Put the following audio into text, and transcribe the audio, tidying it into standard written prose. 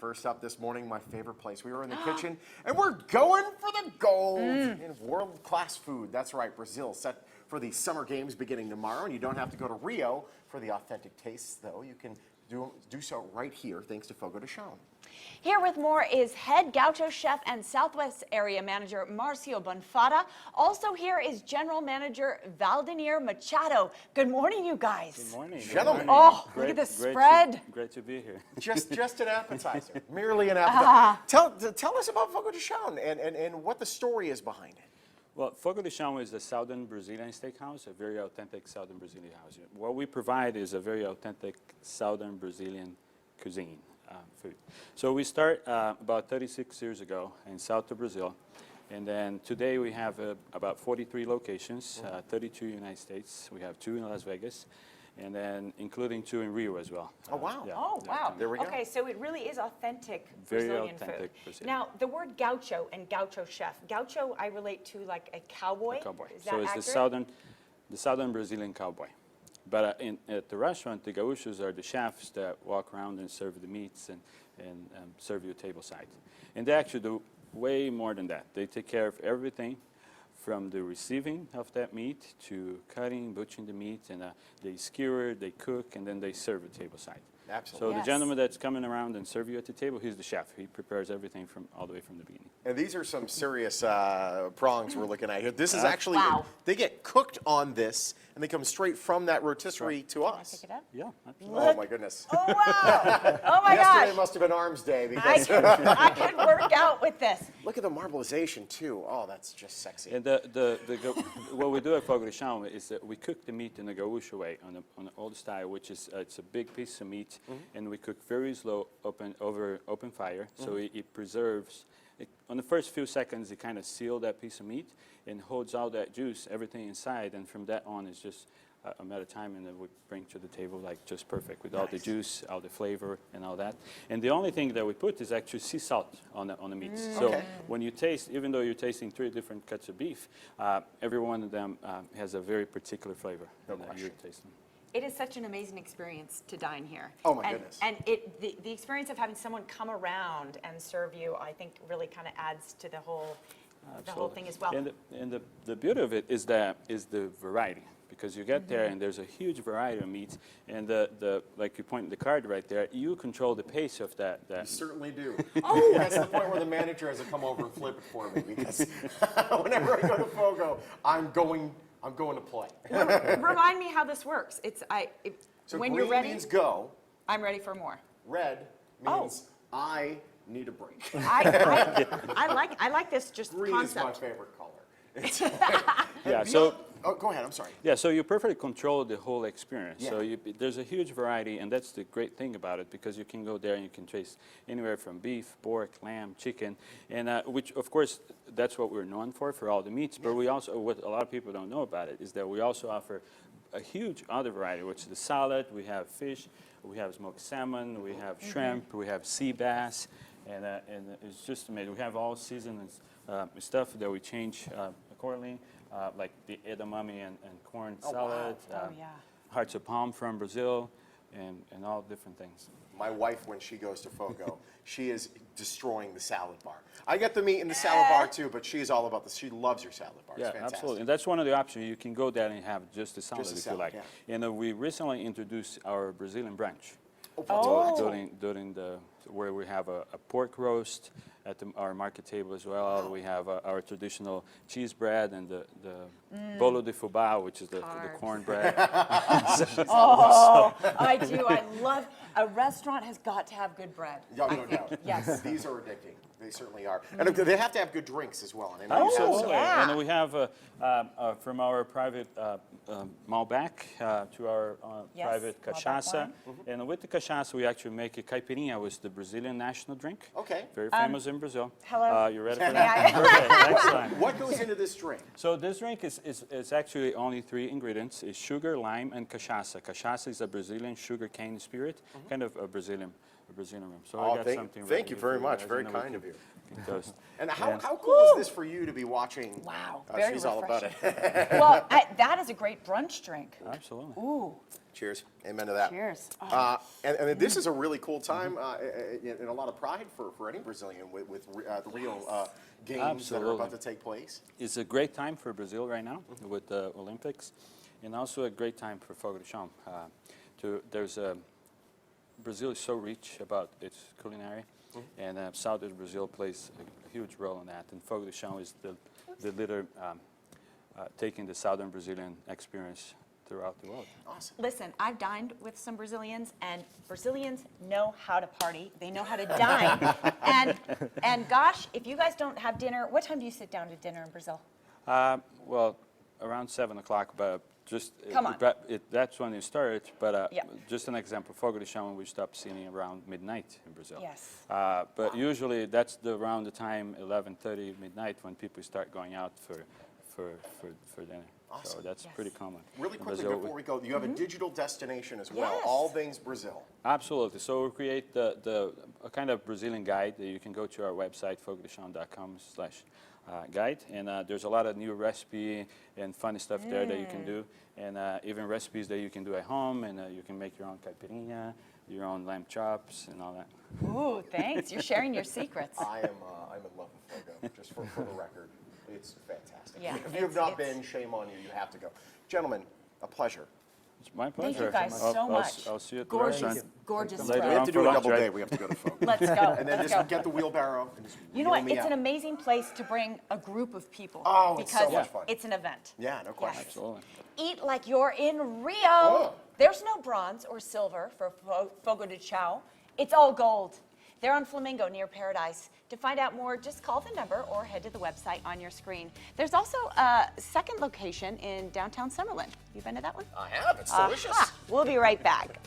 first up this morning, my favorite place. We were in the kitchen, and we're going for the gold in world-class food. That's right, Brazil set for the Summer Games beginning tomorrow, and you don't have to go to Rio for the authentic tastes, though. You can do so right here, thanks to Fogo de Chao. Here with more is head Gaucho chef and Southwest Area Manager Marcio Bonfada. Also here is General Manager Valdemir Machado. Good morning, you guys. Good morning. Gentlemen. Oh, look at the spread. Great to be here. Just an appetizer, merely an appetizer. Tell us about Fogo de Chao and what the story is behind it. Well, Fogo de Chao is a southern Brazilian steakhouse, a very authentic southern Brazilian house. What we provide is a very authentic southern Brazilian cuisine. Food. So we start about 36 years ago in south of Brazil, and then today we have about 43 locations, 32 United States. We have 2 in Las Vegas, and then including 2 in Rio as well. Oh, wow. Yeah, Oh, wow. There we go. Okay, so it really is authentic Very Brazilian authentic food. Brazilian. Now, the word gaucho and gaucho chef. Gaucho, I relate to like a cowboy. A cowboy. Is that So it's accurate? the southern Brazilian cowboy. But at the restaurant, the gauchos are the chefs that walk around and serve the meats and serve you tableside. And they actually do way more than that. They take care of everything from the receiving of that meat to cutting, butchering the meat, and they skewer, they cook, and then they serve it tableside. Absolutely. So the gentleman that's coming around and serve you at the table, he's the chef. He prepares everything from all the way from the beginning. And these are some serious prongs we're looking at here. This is actually, Wow. they get cooked on this, and they come straight from that rotisserie to Can I us. pick it up? Yeah, absolutely. Oh, my goodness. Oh, wow. Oh, my Yesterday gosh. must have been arms day I because could work out with this. look at the marbleization too. Oh, that's just sexy. And what we do at Fogo de Chao is that we cook the meat in the gaucho way, on the old style, which is it's a big piece of meat, and we cook very slow over open fire, so it preserves. On the first few seconds, it kind of seals that piece of meat and holds all that juice, everything inside, and from that on, it's just a matter of time, and then we bring to the table like just perfect with all the juice, all the flavor, and all that. And the only thing that we put is actually sea salt on the meats. So Okay. when you taste, even though you're tasting 3 different cuts of beef, every one of them has a very particular flavor. No that question. you're tasting. It is such an amazing experience to dine here. Oh, my and, goodness. And the experience of having someone come around and serve you, I think, really kind of adds to the whole thing as well. And the beauty of it is the variety, because you get there and there's a huge variety of meats, and like you point the card right there, you control the pace of that. You certainly do. Oh, that's the point where the manager has to come over and flip it for me because whenever I go to Fogo, I'm going to play. Remind me how this works. So when green you're ready, means go. I'm ready for more. Red means I need a break. I like this just Green concept. is my favorite color. Yeah. So. Oh, go ahead. I'm sorry. Yeah, so you perfectly control the whole experience. Yeah. So there's a huge variety, and that's the great thing about it, because you can go there and you can taste anywhere from beef, pork, lamb, chicken, and which, of course, that's what we're known for all the meats. But we also, what a lot of people don't know about it, is that we also offer a huge other variety, which is the salad. We have fish, we have smoked salmon, we have shrimp, we have sea bass, and it's just amazing. We have all seasoned stuff that we change accordingly. Like the edamame and corn salad, hearts of palm from Brazil, and all different things. My wife, when she goes to Fogo, she is destroying the salad bar. I get the meat in the salad bar too, but she's all about this. She loves your salad bar. Yeah, It's fantastic. absolutely. And that's one of the options. You can go there and have just the salad Just the if salad, you like. yeah. And we recently introduced our Brazilian brunch. During where we have a pork roast at our market table as well. Wow. We have our traditional cheese bread and the bolo de fubá, which is the cornbread. I do. I love. A restaurant has got to have good bread. Yeah, no doubt. Yes. These are addicting. They certainly are. And they have to have good drinks as well. And Absolutely. yeah. And then we have from our private Malbec to our Yes, private Malbec cachaça. And with the cachaça, we actually make a caipirinha, which is the Brazilian national drink. Okay. Very famous in Brazil. hello? You ready for that? Perfect. Next time. What goes into this drink? So this drink is actually only 3 ingredients. It's sugar, lime, and cachaça. Cachaça is a Brazilian sugar cane spirit, kind of a Brazilian rum. So I got something thank ready you for very much. guys, Very and then we kind can- of you. can toast. And how cool is this for you to be watching? Wow, Oh, very she's all about it. Well, that is a great brunch drink. Absolutely. Ooh. Cheers. Amen to that. Cheers. And this is a really cool time and a lot of pride for any Brazilian with the Rio games that are about to take place. It's a great time for Brazil right now with the Olympics, and also a great time for Fogo de Chao. Brazil is so rich about its culinary, and southern Brazil plays a huge role in that. And Fogo de Chao is the leader taking the southern Brazilian experience throughout the world. Awesome. Listen, I've dined with some Brazilians, and Brazilians know how to party. They know how to dine. and gosh, if you guys don't have dinner, what time do you sit down to dinner in Brazil? Well, around 7 o'clock, but just Come on. That's when you start. But Yeah. just an example, Fogo de Chao, we stop singing around midnight in Brazil. Yes. But usually that's around the time 11:30 midnight when people start going out for dinner. Awesome. So that's Yes. pretty common. Really in quickly Brazil. before we go, you have a digital destination as well. Yes. All things Brazil. Absolutely. So we create a kind of Brazilian guide that you can go to our website, fogodechao.com/guide, and there's a lot of new recipe and funny stuff there that you can do, and even recipes that you can do at home, and you can make your own caipirinha, your own lamb chops, and all that. Ooh, thanks. You're sharing your secrets. I'm in love with Fogo, just for the record. It's fantastic. Yeah, If you have not been, shame on you. You have to go. Gentlemen, a pleasure. It's my Thank pleasure. you guys so much. I'll see you at the Gorgeous, restaurant. gorgeous Later We spread. have on to for do a lunch, double right? day. We have to go to Fogo. Let's go. And then Let's just go. get the wheelbarrow and just You know wheel what? me It's out. an amazing place to bring a group of people. Oh, it's so because much fun. it's an event. Yeah, no question. Absolutely. Eat like you're in Rio. Oh. There's no bronze or silver for Fogo de Chao. It's all gold. They're on Flamingo near Paradise. To find out more, just call the number or head to the website on your screen. There's also a second location in downtown Summerlin. You been to that one? I have. It's delicious. Aha. We'll be right back.